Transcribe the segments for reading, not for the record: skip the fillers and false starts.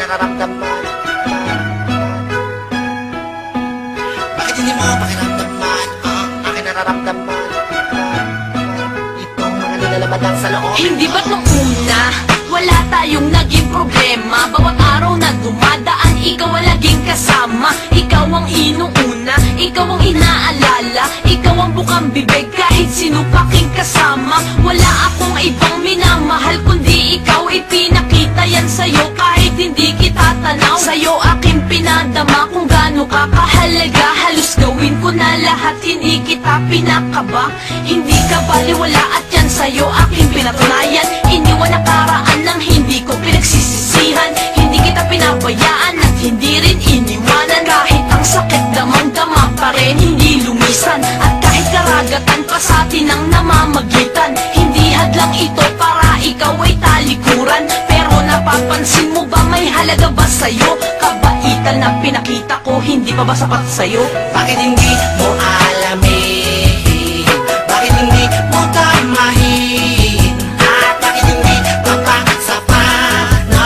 nararamdaman? Bakit hindi mo pakiramdaman ang aking nararamdaman? Itong mga nilalaman lang sa loob. Hindi ba't nung una, wala tayong naging problema? Bawat araw na dumadaan, ikaw ang laging kasama. Ikaw ang inuuna, ikaw ang inaalala, ikaw ang bukang bibig kahit sino paking kasama. Wala akong ibang minamahal kundi ikaw, ipinakita yan sa'yo kahit hindi kita tanaw. Sa'yo aking pinadama kung gaano ka kahalaga. Halos gawin ko na lahat, hindi kita pinakaba. Hindi ka baliwala at yan sa'yo aking pinatunayan. Iniwan nakaraan ng hindi ko pinagsisisihan. Hindi kita pinabayaan at hindi rin iniwanan. Kahit ang sakit damang-dama pa rin hindi lumisan. At kahit karagatan pa sa atin ang namamagitan, hindi hadlang ito para ikaw ay talikuran. Pero napapansin mo ba may halaga ba sa'yo? Kabaitan na pinakita ko, hindi pa ba sapat sa'yo? Bakit hindi mo alamin? Bakit hindi mo tamahin? At bakit hindi papasapat na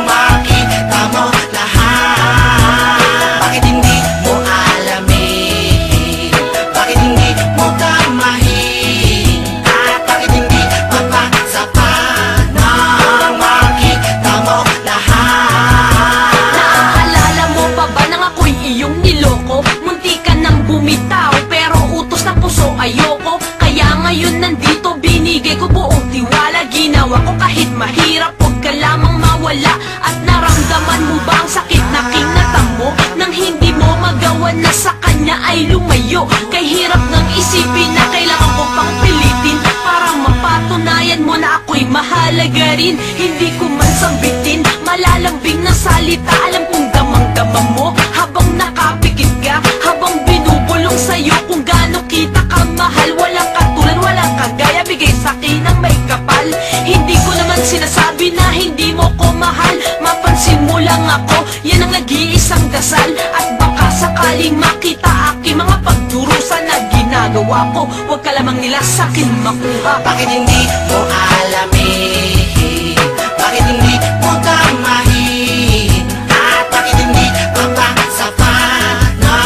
makita mo lahat? Bakit hindi mo alamin? Bakit hindi mo tamahin? At bakit hindi papasapat na makita mo lahat? Naaalala mo pa ba nang ako'y iyong niloko? Munti ka nang bumitaw pero utos na puso ayoko. Kaya ngayon nandito binigay ko buong tiwala. Ginawa ko kahit mahirap, huwag ka lamang mawala. At naramdaman mo ba ang sakit na kinatamo? Nang hindi mo magawa na sa kanya ay lumayo. Kay hirap ng isipin na kailangan ko pang pilitin para mapatunayan mo na ako'y mahalaga rin. Hindi ko man sambitin malalambing na salita. Alam kong damang-dama mo habang nakapikit ka, habang binubulong sa'yo kung gaano kita kamahal. Walang katulad, walang kagaya, bigay sa'kin ng may kapal. Hindi ko naman sinasabi na hindi mo ko mahal. Mapansin mo lang ako, yan ang nag-iisang dasal. At baka sakaling makita aking mga pagdurusa na ginagawa ko, huwag ka lamang nila sa'kin makuha. Bakit hindi mo alamin? Bakit hindi mo tamahin? At bakit hindi papasapat na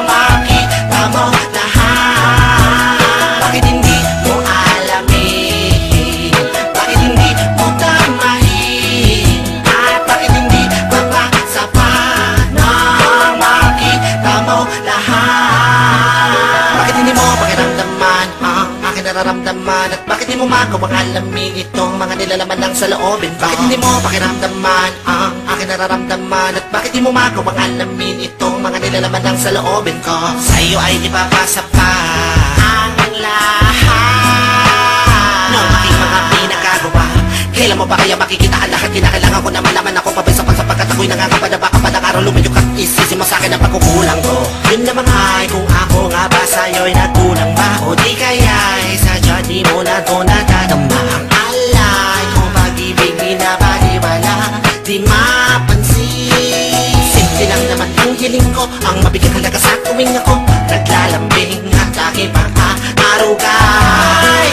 makita mo lahat? Bakit hindi mo alamin? Bakit hindi mo tamahin? At bakit hindi papasapat na makita mo lahat? Bakit hindi mo pakiramdaman ang aking nararamdaman? At bakit di mo magawang alamin itong mga nilalaman lang sa loobin ko? Bakit hindi mo pakiramdaman ang aking nararamdaman? At bakit di mo magawang alamin itong mga nilalaman lang sa loobin ko? Sa'yo ay di papasa pa ang lahat ng aking mga pinagagawa. Kailan mo ba kaya makikita ang lahat? Kinakailangan ko na malaman ako pabay sapagkat ako'y nangangamba na baka palang araw lumayok at isisi mo sa'kin ang pagkukulang ko. Yun naman ay kung ako nga ba sa'yo'y nagkulang ba? O di kaya'y sadya di mo na to natadama. Ang alay kong pag-ibig binabaliwala, di mapansin. Simple lang naman ang hiling ko, ang mabigat halaga sa tuwing ako naglalambing at aking pang-araw ka'y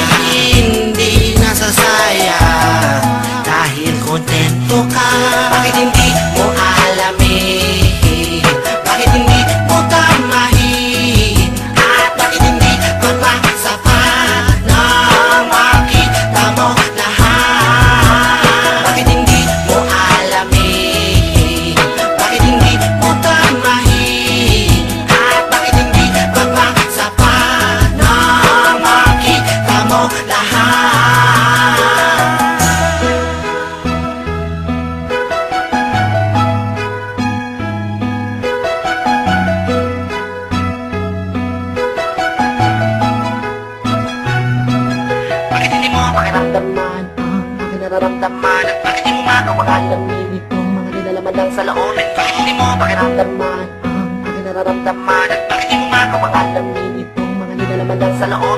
hindi nasasayang dahil kontento ka. Bakit hindi mo alamin? Bakit hindi mo tamahin? At bakit hindi papasapat na makita mo lahat? Bakit hindi mo alamin? Bakit hindi mo tamahin? At bakit hindi papasapat na makita mo lahat? Bakit hindi mo pakiramdaman ang aking nararamdaman? At bakit di mo magawang alamin itong mga nilalaman lang sa loobin? Bakit hindi mo pakiramdaman ang aking nararamdaman? At bakit di mo magawang alamin itong mga nilalaman lang sa loobin?